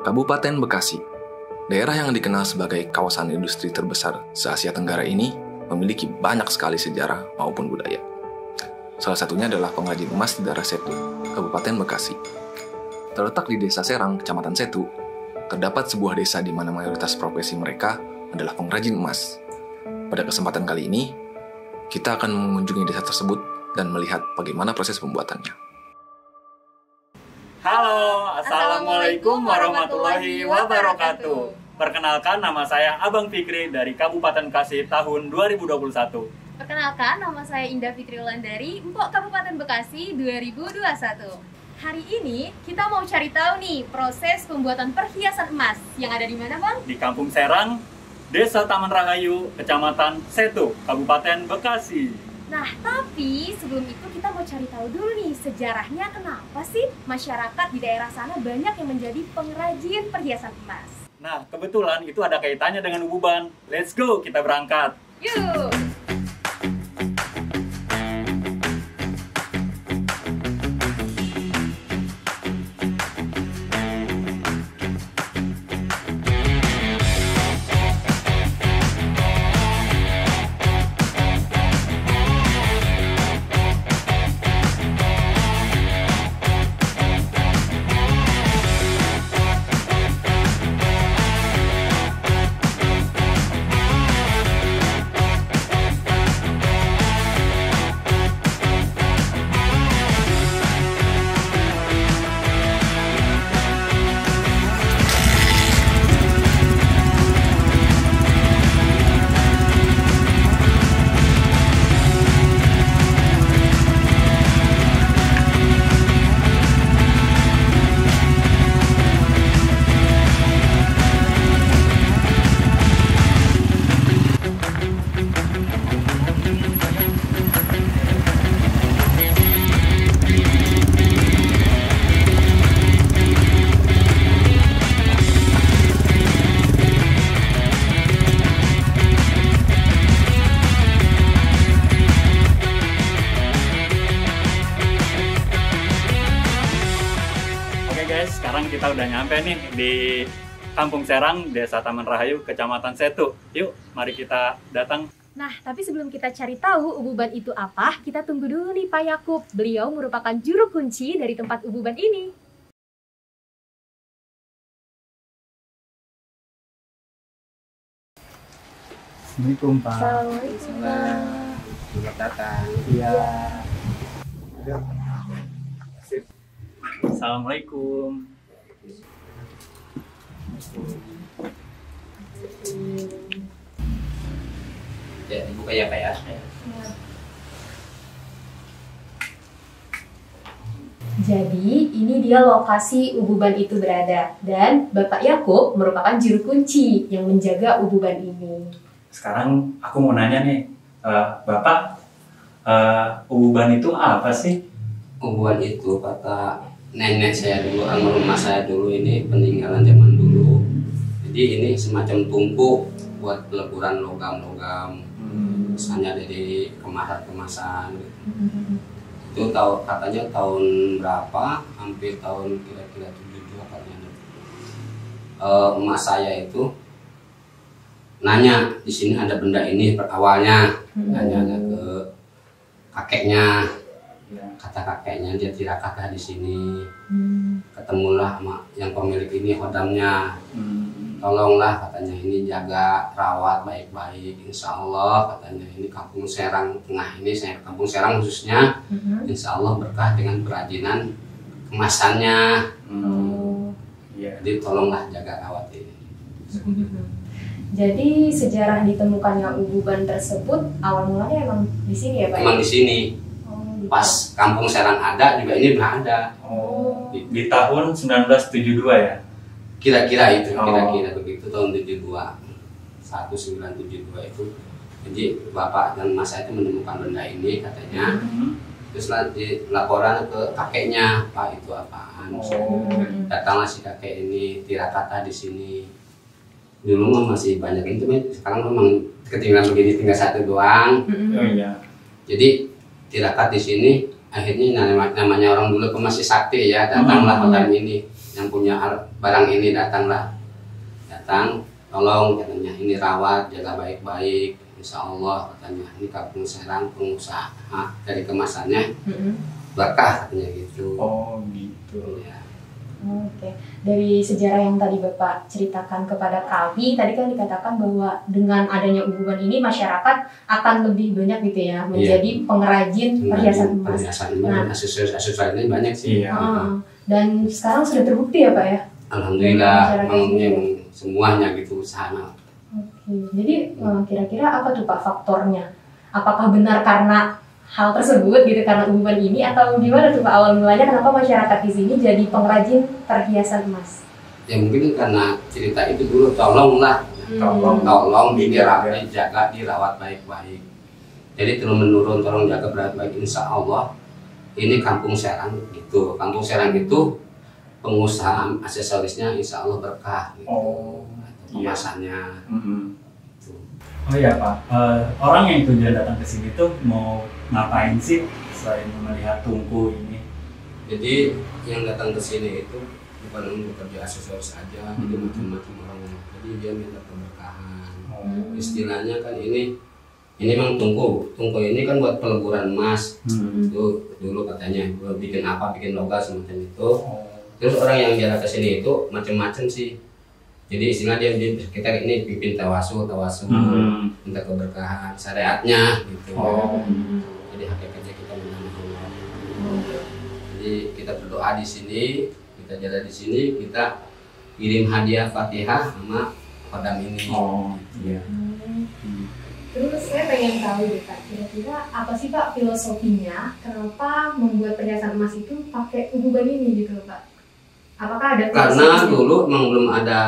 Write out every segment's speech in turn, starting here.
Kabupaten Bekasi, daerah yang dikenal sebagai kawasan industri terbesar se-Asia Tenggara ini memiliki banyak sekali sejarah maupun budaya. Salah satunya adalah pengrajin emas di daerah Setu, Kabupaten Bekasi. Terletak di Desa Serang, Kecamatan Setu, terdapat sebuah desa di mana mayoritas profesi mereka adalah pengrajin emas. Pada kesempatan kali ini, kita akan mengunjungi desa tersebut dan melihat bagaimana proses pembuatannya. Halo, Assalamualaikum warahmatullahi wabarakatuh. Perkenalkan, nama saya Abang Fikri dari Kabupaten Bekasi tahun 2021. Perkenalkan, nama saya Indah Fitri Wulandari, Mpok Kabupaten Bekasi 2021. Hari ini kita mau cari tahu nih proses pembuatan perhiasan emas yang ada di mana, Bang? Di Kampung Serang, Desa Taman Rahayu, Kecamatan Setu, Kabupaten Bekasi. Nah, tapi sebelum itu kita mau cari tahu dulu nih sejarahnya kenapa sih masyarakat di daerah sana banyak yang menjadi pengrajin perhiasan emas. Nah, kebetulan itu ada kaitannya dengan Ububan. Let's go, kita berangkat. Yuk! Sekarang kita udah nyampe nih di Kampung Serang, Desa Taman Rahayu, Kecamatan Setu. Yuk, mari kita datang. Nah, tapi sebelum kita cari tahu Ububan itu apa, kita tunggu dulu nih Pak Yakub. Beliau merupakan juru kunci dari tempat Ububan ini. Assalamualaikum Pak. Assalamualaikum. Selamat datang. Iya. Assalamualaikum. Ya, dibuka ya Pak ya. Jadi, ini dia lokasi Ububan itu berada. Dan Bapak Yakub merupakan juru kunci yang menjaga Ububan ini. Sekarang aku mau nanya nih, Bapak, Ububan itu apa sih? Ububan itu kata nenek saya dulu, almarhumah saya dulu, ini peninggalan zaman dulu. Jadi ini semacam tumpuk buat peleburan logam-logam, misalnya dari kemasan-kemasan. Itu katanya tahun berapa? Hampir tahun kira-kira 72 katanya. Emak saya itu nanya, di sini ada benda ini awalnya, nanya ke kakeknya. Kata kakeknya dia tirakatlah di sini. Ketemulah sama yang pemilik ini hodamnya. Tolonglah katanya ini jaga rawat baik-baik. Insya Allah katanya ini Kampung Serang Tengah ini, Kampung Serang khususnya, insya Allah berkah dengan kerajinan kemasannya. Jadi tolonglah jaga rawat ini. Jadi sejarah ditemukannya Ububan tersebut awal mulanya emang di sini ya Pak? Emang di sini. Pas Kampung Serang ada juga ini pernah ada. Di tahun 1972 ya? Kira-kira itu, kira-kira begitu tahun 72. 1972 itu. Jadi bapak dan mas saya itu menemukan benda ini katanya. Terus nanti laporan ke kakeknya, Pak itu apaan? Datanglah si kakek ini, tirakata di sini. Dulu mah masih banyak itu, sekarang memang ketinggalan begini, tinggal satu doang. Jadi tirakat di sini akhirnya namanya orang dulu masih sakti ya, datanglah hodam ini. yang punya barang ini datang, tolong katanya ini rawat, jaga baik-baik, insya Allah katanya ini Kampung Serang pengusaha dari kemasannya berkah katanya gitu. Oh gitu. Ya. Oke, dari sejarah yang tadi Bapak ceritakan kepada kami, tadi kan dikatakan bahwa dengan adanya Ububan ini masyarakat akan lebih banyak gitu ya, menjadi pengrajin perhiasan emas. Perhiasan emas, aksesoris ini banyak sih. Iya. Dan sekarang sudah terbukti ya Pak ya? Alhamdulillah, Masyarakat memang semuanya gitu usaha. Oke, jadi kira-kira apa tuh Pak faktornya? Apakah benar karena hal tersebut gitu, karena Ububan ini, atau gimana tuh Pak awal mulanya kenapa masyarakat di sini jadi pengrajin perhiasan emas? Ya mungkin karena cerita itu dulu, tolong dijaga, dirawat baik-baik. Jadi terus menurun, tolong jaga baik-baik, insya Allah ini Kampung Serang gitu. Kampung Serang itu pengusaha aksesorisnya insya Allah berkah gitu. Oh, kemasannya. Oh iya Pak, orang yang tujuan datang ke sini tuh mau ngapain sih selain melihat tungku ini? Jadi yang datang ke sini itu bukan untuk kerja aksesoris aja, jadi macam-macam orang. Jadi dia minta keberkahan. Istilahnya kan ini memang tungku ini kan buat peleburan emas. Itu dulu katanya bikin logam semacam itu. Terus orang yang jalan ke sini itu macam-macam sih. Jadi istilah kita ini pimpin tawasul, minta keberkahan syariatnya gitu. Jadi hakikatnya kita mengenal Allah. Jadi kita berdoa di sini, kita jalan di sini, kita kirim hadiah Fatihah sama kodam ini. Terus saya pengen tahu deh Pak, kira-kira apa sih Pak filosofinya kenapa membuat perhiasan emas itu pakai Ububan ini gitu loh Pak? Apakah ada karena dulu emang belum ada,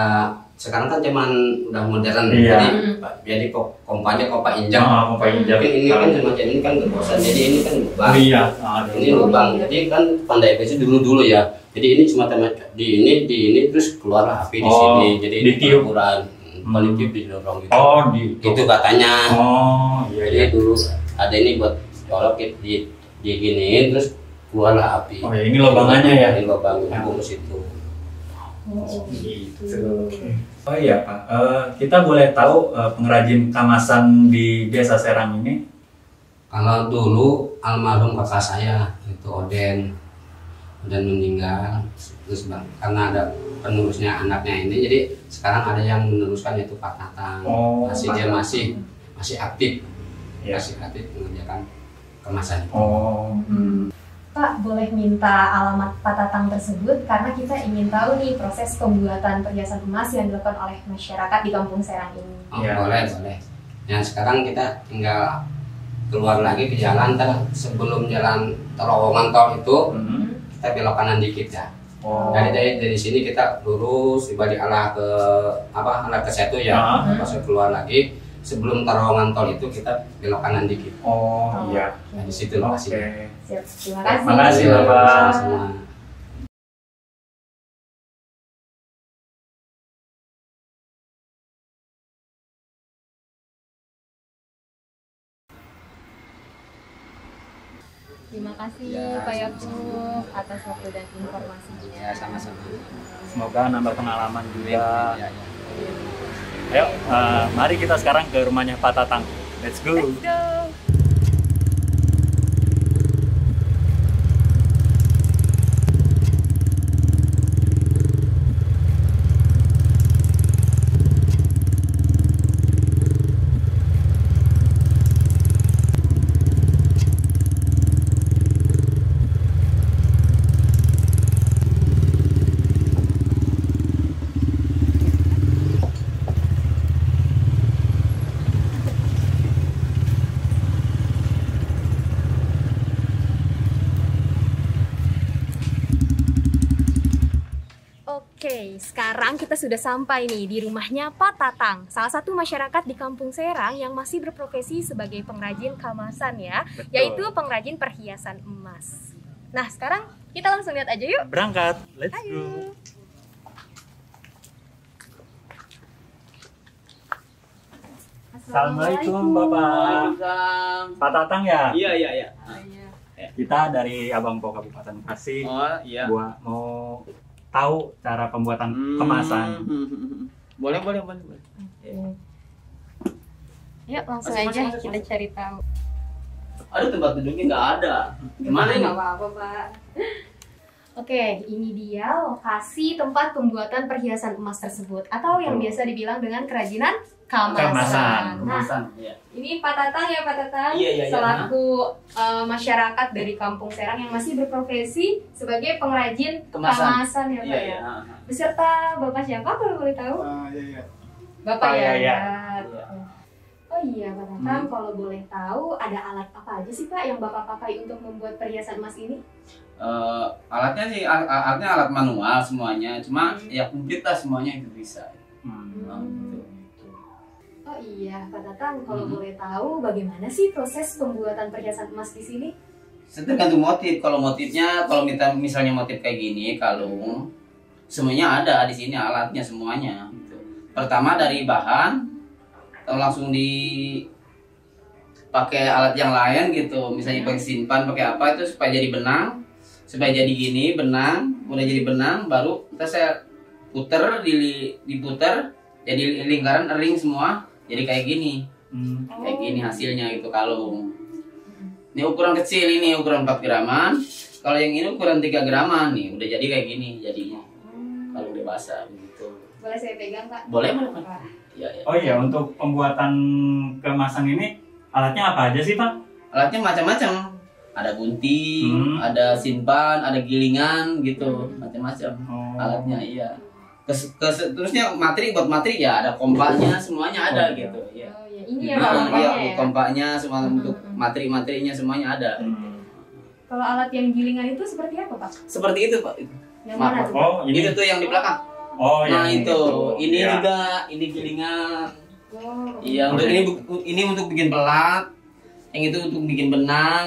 sekarang kan zaman udah modern, jadi kompa injak. Ini kan semacam ini kan berbosan, jadi ini kan lubang. Ini lubang, jadi kan pandai besi dulu ya. Jadi ini semacam di ini terus keluarlah api di sini, jadi ini peleburan, ditiup didorong gitu. Itu katanya. Jadi dulu ada ini buat colok di giniin terus keluarlah api. Oh ya, ini lubangannya ya? Ini lubang bungkus itu. Gitu. Oh iya Pak, kita boleh tahu pengrajin kamasan di Desa Serang ini? Kalau dulu almarhum kakak saya itu Oden meninggal, terus karena ada penerusnya anaknya ini, jadi sekarang ada yang meneruskan yaitu Pak Tatang. Dia masih aktif, masih aktif mengerjakan kemasan. Pak, boleh minta alamat Pak Tatang tersebut karena kita ingin tahu nih proses pembuatan perhiasan emas yang dilakukan oleh masyarakat di Kampung Serang ini. Boleh. Yang sekarang kita tinggal keluar lagi ke jalan, sebelum jalan terowongan tol itu kita belok kanan dikit ya. Dari sini kita lurus dibalik arah ke Setu ya. Pas keluar lagi sebelum terowongan tol itu kita belok kanan dikit. Nah, di situ lokasinya. Siap, terima kasih. Terima kasih Bapak. Terima kasih Pak Yakub atas waktu dan informasinya. Ya, sama-sama. Semoga nambah pengalaman juga. Ayo, mari kita sekarang ke rumahnya Pak Tatang. Let's go. Oke, sekarang kita sudah sampai nih di rumahnya Pak Tatang, salah satu masyarakat di Kampung Serang yang masih berprofesi sebagai pengrajin kamasan ya, yaitu pengrajin perhiasan emas. Nah, sekarang kita langsung lihat aja yuk. Berangkat, let's go. Assalamualaikum Bapak. Pak Tatang ya? Iya. Kita dari Abang Po Kabupaten Bekasi. Oh iya. Mau tahu cara pembuatan kemasan. Boleh. Yuk langsung Masuk, aja masuk, kita masuk. cari tahu. Aduh, tempat duduknya nggak ada. Gimana ini? Nggak apa-apa, Pak. Oke, ini dia lokasi tempat pembuatan perhiasan emas tersebut atau yang biasa dibilang dengan kerajinan kamasan. Nah, Kemasan, ya. ini Pak Tatang ya Pak Tatang, Iya. selaku masyarakat dari Kampung Serang yang masih berprofesi sebagai pengrajin kemasan ya Pak Iya, ya. iya. Beserta Bapak siapa kalau boleh tahu? Iya. Bapak Pak Yayat. Yayat. Oh iya Pak Tatang, kalau boleh tahu ada alat apa aja sih Pak yang Bapak pakai untuk membuat perhiasan emas ini? Alatnya sih alatnya alat manual semuanya, cuma ya komplit lah semuanya itu bisa. Oh iya Pak Tatang, kalau boleh tahu bagaimana sih proses pembuatan perhiasan emas di sini? Tergantung motif. Kalau motifnya, kalau misalnya motif kayak gini, kalung, semuanya ada di sini alatnya semuanya. Gitu. Pertama dari bahan, atau langsung pakai alat yang lain gitu, misalnya pakai simpan, pakai apa itu supaya jadi benang, supaya jadi gini benang, udah jadi benang, baru kita saya puter, diputer, jadi lingkaran ring semua, jadi kayak gini. Kayak gini hasilnya gitu kalung. Ini ukuran kecil, ini ukuran 4 graman. Kalau yang ini ukuran 3 graman nih, udah jadi kayak gini jadinya. Kalau dewasa gitu. Boleh saya pegang Pak? Boleh. Ya. Oh iya, untuk pembuatan kemasan ini alatnya apa aja sih Pak? Alatnya macam-macam. Ada gunting, ada simpan, ada gilingan gitu, macam-macam. Alatnya iya. Terusnya buat materi ya ada kompaknya, semuanya ada gitu. Ya. Oh iya, ini ya Pak kompaknya Iya, ya? kompaknya semua untuk materi-materinya semuanya ada. Kalau alat yang gilingan itu seperti apa Pak? Seperti itu Pak. Yang mana tuh? Oh, ini. Itu tuh yang di belakang. Oh, Nah yang itu, ini ya. juga, ini gilingan. Oh, Iya, untuk ini untuk bikin pelat, yang itu untuk bikin benang,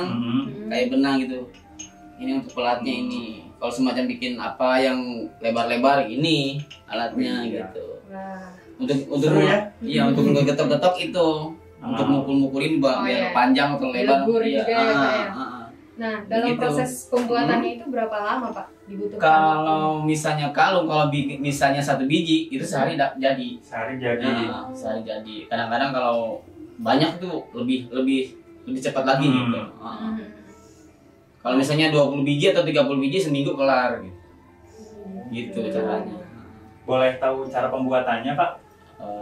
kayak benang gitu. Ini untuk pelatnya ini. Kalau semacam bikin apa yang lebar-lebar ini alatnya gitu. Wah. Untuk Seru ya? iya untuk ngegetok-getok itu, untuk mukul-mukulin biar iya. panjang atau lebar. Dilebur Iya. juga ya, Pak, ya? Nah, dalam Begitu. proses pembuatannya itu berapa lama Pak dibutuhkan? Kalau misalnya kalung, kalau misalnya 1 biji itu sehari jadi. Sehari jadi. Nah, sehari jadi. Kadang-kadang kalau banyak tuh lebih cepat lagi gitu. Kalau misalnya 20 biji atau 30 biji seminggu kelar gitu. Gitu caranya. Boleh tahu cara pembuatannya Pak?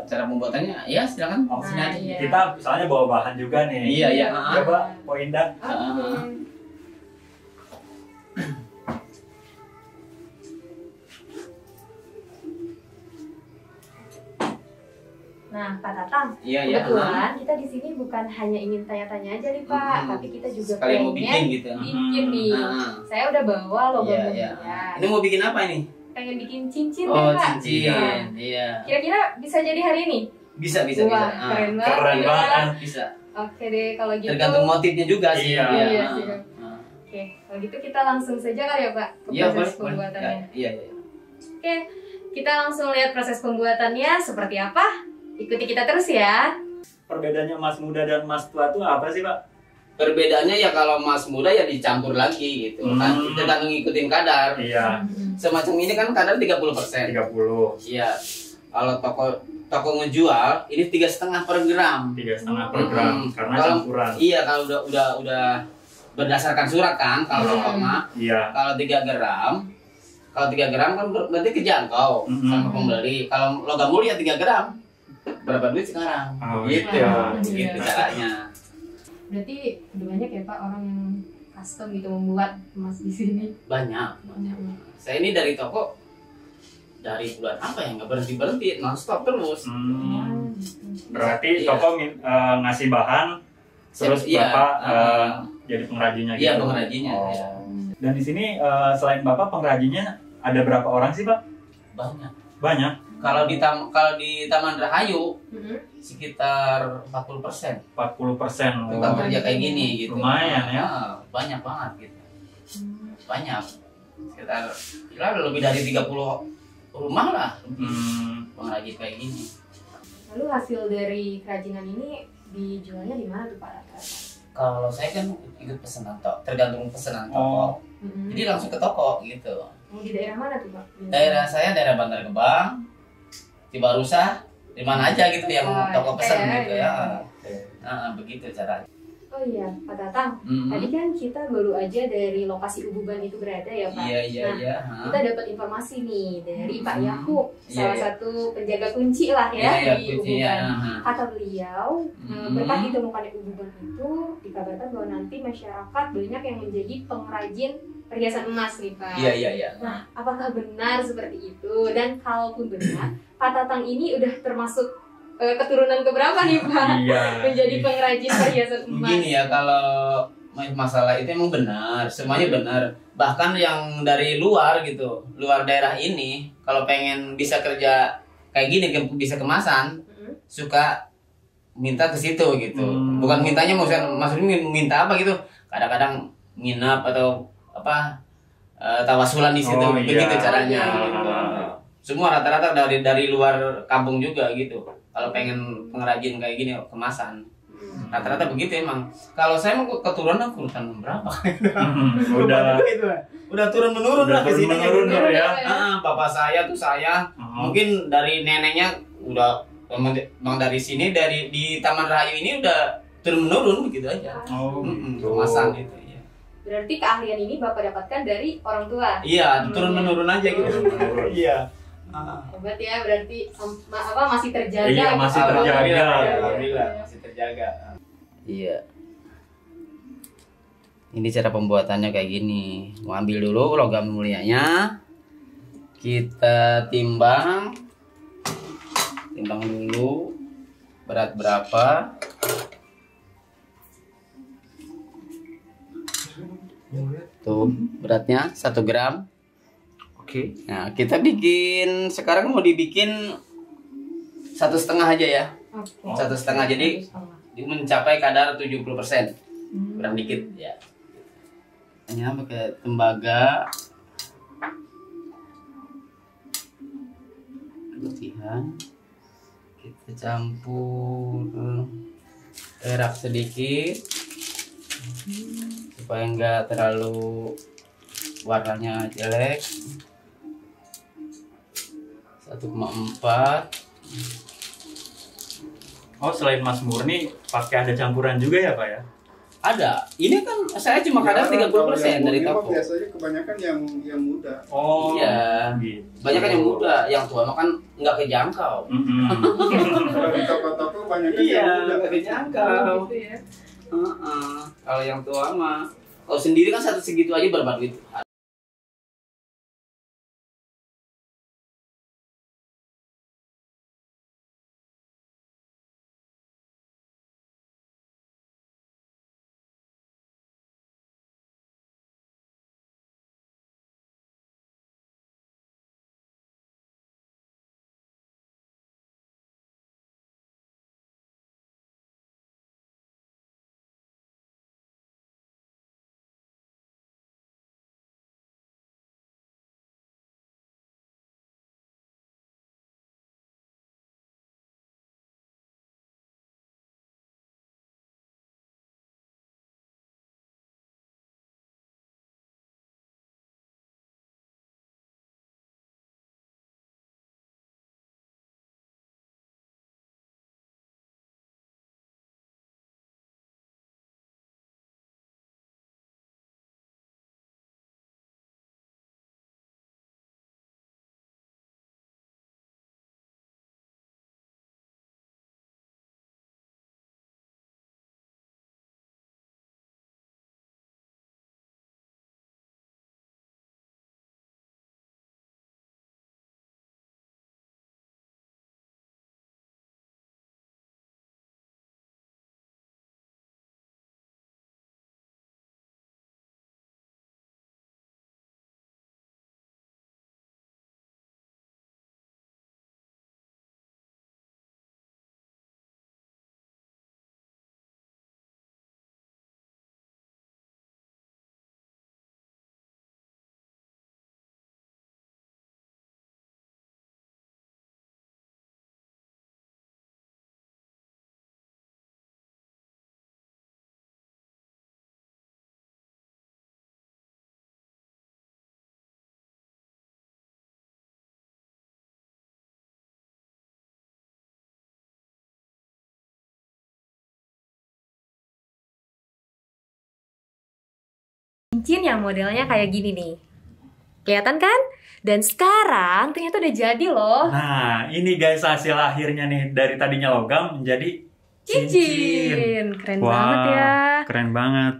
Cara pembuatannya ya silakan. Oh, Sini aja. iya. Kita misalnya bawa bahan juga nih. Iya. Coba Pak Indah. Oke. Nah, Pak Tatang, Iya. kebetulan kita di sini bukan hanya ingin tanya-tanya aja nih Pak, tapi kita juga Sekalian mau pengen bikin gitu. bikin nih. Nah. Saya udah bawa logam Iya. mulia. Ini mau bikin apa ini? Pengen bikin cincin Oh, deh Pak. cincin. Iya. Kira-kira bisa jadi hari ini? Bisa. Wah, keren banget. Keren ya. banget. Bisa. Oke deh, kalau gitu. Tergantung motifnya juga sih. Iya. Iya Ah, sih. ah. Oke, kalau gitu kita langsung saja kali ya Pak ke Iya, proses boleh. pembuatannya. Iya. Oke, kita langsung lihat proses pembuatannya seperti apa. Ikuti kita terus ya. Perbedaannya emas muda dan emas tua itu apa sih Pak? Perbedaannya ya kalau emas muda ya dicampur lagi gitu kan. Tergantung ngikutin kadar. Iya, Semacam ini kan kadar 30%. 30. Iya. Kalau toko ngejual ini 3,5 per gram. 3,5 per gram karena Kalau- campuran. Iya, kalau udah berdasarkan surat kan kalau toko mah. Iya. Kalau 3 gram, kan berarti kejangkau sama pembeli. Kalau logam mulia 3 gram, berapa duit sekarang? Oh, gitu. iya. Gitu caranya. Berarti udah banyak ya Pak orang yang custom gitu membuat emas di sini. Banyak. Saya ini dari toko dari bulan apa ya, nggak berhenti nonstop terus. Berarti Iya. toko ngasih bahan, terus Iya. Bapak jadi pengrajinnya gitu. Iya, pengrajinnya, Oh. iya. Dan di sini selain Bapak pengrajinnya ada berapa orang sih Pak? Banyak. Banyak. Kalau di Taman Rahayu sekitar 40% 40%. tukang kerja kayak gini gitu. Lumayan ya. Banyak banget gitu. Banyak. Sekitar lebih dari 30 rumah lah pengrajin kayak gini. Lalu hasil dari kerajinan ini dijualnya di mana tuh Pak? Kalau saya kan ikut pesanan toko, tergantung pesanan toko. Oh. Jadi langsung ke toko gitu. Mau di daerah mana tuh Pak? Daerah saya daerah Bantar Gebang, Cibarusah, di mana aja gitu yang toko pesan gitu ya. Nah, begitu caranya. Oh iya, Pak Tatang. Tadi kan kita baru aja dari lokasi Ububan itu berada ya Pak. Iya. Kita dapat informasi nih dari Pak Yakub, Iya, salah satu penjaga kunci lah ya Iya, di kunci, Ububan. ya. Kata beliau, berkat ditemukannya Ububan itu, dikabarkan bahwa nanti masyarakat banyak yang menjadi pengrajin perhiasan emas nih Pak. Iya. Nah, apakah benar seperti itu? Dan kalaupun benar, Pak Tatang ini udah termasuk keturunan keberapa nih Pak? Iya. Menjadi pengrajin perhiasan emas. Begini ya, kalau masalah itu emang benar, semuanya benar. Bahkan yang dari luar gitu, luar daerah ini, kalau pengen bisa kerja kayak gini, bisa kemasan, suka minta ke situ gitu. Bukan mintanya maksudnya minta apa gitu. Kadang-kadang nginap atau apa tawasulan di situ, begitu caranya. Gitu. Semua rata-rata dari luar kampung juga gitu. Kalau pengen pengrajin kayak gini kemasan, rata-rata begitu emang. Kalau saya mau keturunan berapa? Udah turun menurun lah ke sini. Ya. Bapak saya tuh mungkin dari neneknya udah emang dari sini di Taman Rahayu ini udah turun menurun begitu aja. Kemasan itu. Ya. Berarti keahlian ini Bapak dapatkan dari orang tua. Iya, turun menurun aja gitu. Iya. Hebat ya, berarti masih terjaga. Iya, masih terjaga. Alhamdulillah, masih terjaga. Iya. Ini cara pembuatannya kayak gini. Mau ambil dulu logam mulianya. Kita timbang dulu berat berapa. Tuh, beratnya 1 gram. Oke. Nah, kita bikin sekarang mau dibikin 1,5 aja ya. 1,5, jadi mencapai kadar 70%. Kurang dikit ya. Hanya pakai tembaga. Latihan. Kita campur perak sedikit supaya enggak terlalu warnanya jelek. 1,4. Oh, selain Mas Murni pakai ada campuran juga ya Pak ya? Ada. Ini kan saya cuma kadar 30% dari toko. Biasanya kebanyakan yang muda. Oh, iya. Gitu. Banyak kan yang muda, yang tua mah kan nggak kejangkau. Kalau di toko-toko banyak yang muda. Nggak kejangkau. Gitu ya. Kalau yang tua mah, kalau sendiri kan satu segitu aja berapa duit? cincin yang modelnya kayak gini nih. Kelihatan kan? Dan sekarang ternyata udah jadi loh. Nah, ini guys hasil akhirnya nih. Dari tadinya logam menjadi Cincin. Keren Wah, banget ya. keren banget.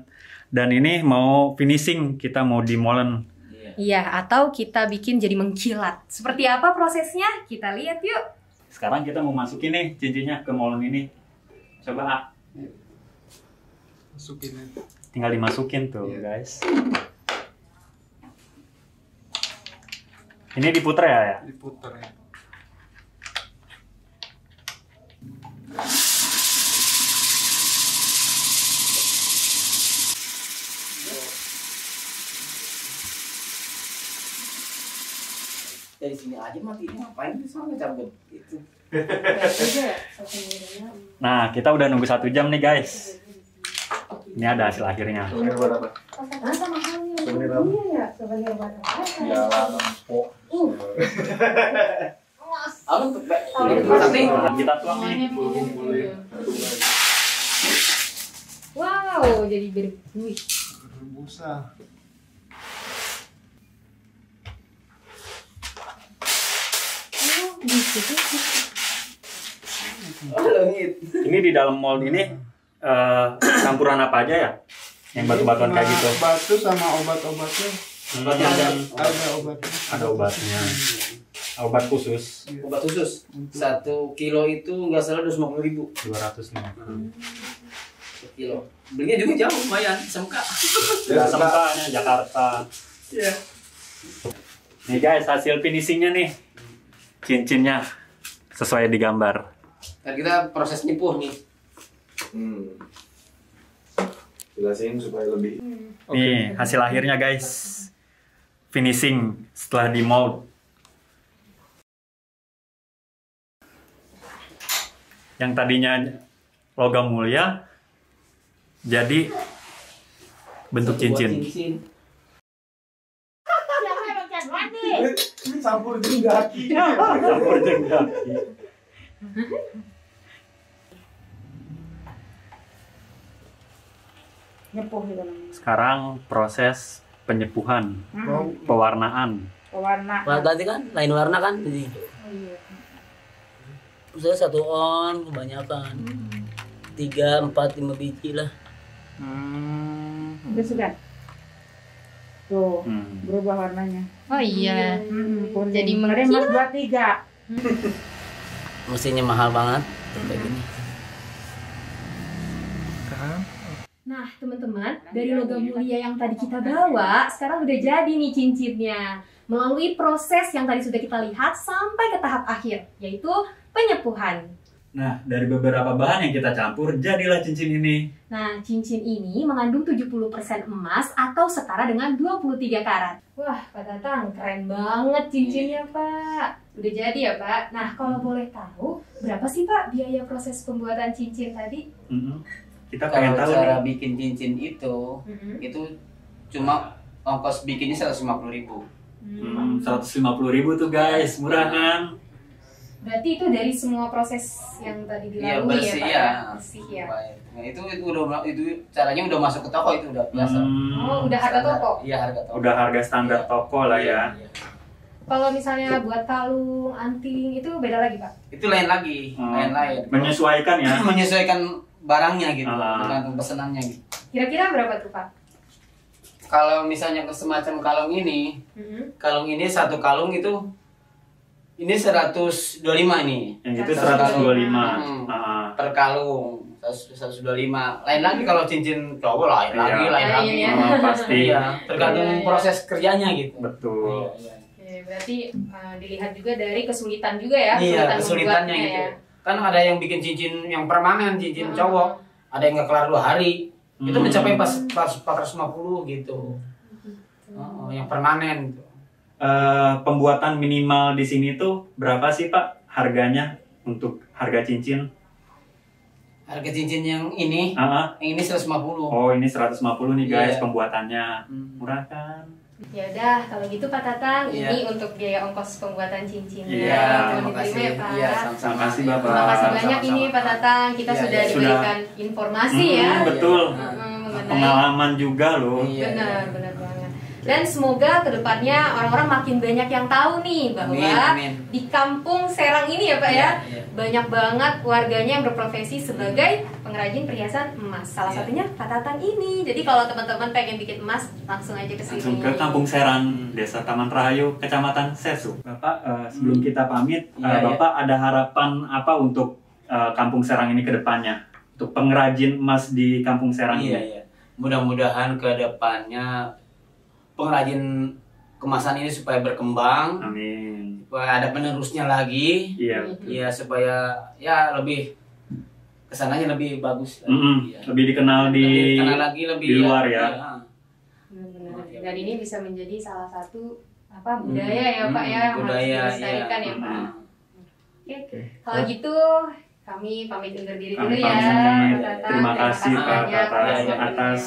Dan ini mau finishing, kita mau dimolen. Iya, atau kita bikin jadi mengkilat. Seperti apa prosesnya? Kita lihat yuk. Sekarang kita mau masukin nih cincinnya ke molen ini. Coba A. Masukin aja. Tinggal dimasukin tuh, Iya. guys. Ini diputer ya? Diputar ya. Dari sini aja mati ini ngapain sama cabut itu. Nah, kita udah nunggu 1 jam nih, guys. Ini ada hasil akhirnya. Souvenir buat apa? Souvenir apa? Ya lah, empok. Apa tuh? Tapi Nah, kita tuang nih. wow, jadi berbuih. Rebusa. Oh, langit. Ini di dalam mold ini campuran apa aja ya? Yang batu-batuan kayak gitu. Batu sama obat-obatnya. Obatnya ada, Ada obatnya. ada obatnya. Obat khusus Obat khusus 1 kilo itu nggak salah 250.000 250. 1 kilo. Belinya juga jauh lumayan, semka. Sempanya Jakarta. Iya. Nih guys, hasil finishingnya nih. Cincinnya sesuai digambar. Dan kita proses nipuh nih. Jelasin supaya lebih. Nih, hasil akhirnya guys. Finishing setelah di mold. Yang tadinya logam mulia jadi bentuk cincin. Campur jengaki. Campur jengaki. Nyepuh gitu namanya. Sekarang proses penyepuhan, pewarnaan. Pewarna. Tadi kan lain warna kan jadi. Oh, iya. Saya 1 on kebanyakan. 3, 4, 5 biji lah. Udah sudah. Tuh, Hmm. berubah warnanya. Oh iya. Kuning. Jadi Kemarin mengkilat. Mas 23. Mesinnya mahal banget kayak gini. Nah, teman-teman, dari logam mulia yang tadi kita bawa, sekarang udah jadi nih cincinnya. Melalui proses yang tadi sudah kita lihat sampai ke tahap akhir, yaitu penyepuhan. Nah, dari beberapa bahan yang kita campur, jadilah cincin ini. Nah, cincin ini mengandung 70% emas atau setara dengan 23 karat. Wah, Pak Tatang, keren banget cincinnya, Pak. Udah jadi ya, Pak? Nah, kalau boleh tahu, berapa sih, Pak, biaya proses pembuatan cincin tadi? Kita pengen Kalau tahu cara nih. bikin cincin itu cuma ongkos bikinnya 150.000. 150.000 tuh guys, murah kan? Berarti itu dari semua proses yang tadi Iya, dilalui bersih ya, Pak? ya. Bersih ya. Nah, itu caranya udah masuk ke toko, itu udah biasa. Oh, udah harga toko? Iya, harga toko. Udah harga standar toko lah ya. Iya. Kalau misalnya buat kalung, anting, itu beda lagi, Pak? Itu lain lagi, lain-lain. Menyesuaikan ya. Menyesuaikan barangnya gitu, Ah. tergantung pesenannya gitu. Kira-kira berapa tuh, Pak? Kalau misalnya ke semacam kalung ini, satu kalung itu ini 125 ini. Yang itu 125. 125. Ah. Per kalung 125. Lain lagi kalau cincin cowok lain Iya. lagi, lain Iya, lagi. iya. Pasti. Iya, tergantung Iya, iya. proses kerjanya gitu. Betul. Iya, Oke, berarti dilihat juga dari kesulitan juga ya, iya, kesulitannya membuatnya gitu. ya. Kan ada yang bikin cincin yang permanen, cincin cowok, ada yang nggak kelar 2 hari. Itu mencapai pas 450 gitu. Oh, yang permanen gitu. Pembuatan minimal di sini tuh berapa sih Pak harganya untuk harga cincin? Harga cincin yang ini, yang ini 150. Oh, ini 150 nih guys Iya. pembuatannya. Murah kan? Ya udah, kalau gitu Pak Tatang, Iya. ini untuk biaya ongkos pembuatan cincinnya. Iya, Mohon terima diterima kasih. ya, Pak. Iya, Terima kasih Bapak. Terima kasih banyak Sama-sama. ini Pak Tatang, kita Iya, sudah iya. diberikan informasi ya. Betul. Mengenai pengalaman juga loh. Iya. Benar banget. Dan semoga kedepannya orang-orang makin banyak yang tahu nih bahwa Amin. di Kampung Serang ini ya Pak ya, Iya. banyak banget warganya yang berprofesi sebagai pengrajin perhiasan emas. Salah Iya. satunya Pak Tatang ini. Jadi kalau teman-teman pengen bikin emas, langsung aja ke sini. Langsung ke Kampung Serang, Desa Taman Rahayu, Kecamatan Sesu. Bapak, sebelum kita pamit, Iya, Bapak ada harapan apa untuk Kampung Serang ini ke depannya? Untuk pengrajin emas di Kampung Serang Iya, ini? iya. Mudah-mudahan ke depannya pengrajin kemasan ini supaya berkembang, Amin. supaya ada penerusnya lagi. Iya. Iya, supaya ya lebih kesananya lebih bagus. Iya. Lebih dikenal Lebih di dikenal lagi lebih di luar ya. Iya. Benar-benar. Dan ini bisa menjadi salah satu budaya ya Pak ya, yang budaya harus dilestarikan ya Pak. Iya. Oke. Kalau gitu kami pamit undur diri dulu Kami ya. pamit. Pak Tatang. Terima kasih Pak banyak Tatang atas atas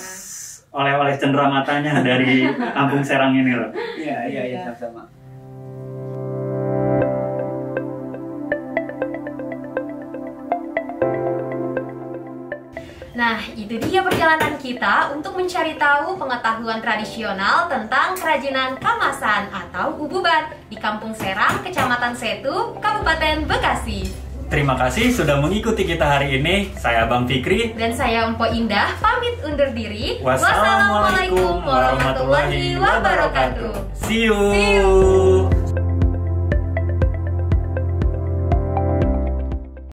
oleh-oleh cenderamata-nya dari Kampung Serang ini loh. Iya, sama-sama. Nah, itu dia perjalanan kita untuk mencari tahu pengetahuan tradisional tentang kerajinan kamasan atau ububan di Kampung Serang, Kecamatan Setu, Kabupaten Bekasi. Terima kasih sudah mengikuti kita hari ini. Saya Bang Fikri. Dan saya Empo Indah, pamit undur diri. Wassalamualaikum warahmatullahi wabarakatuh. See you.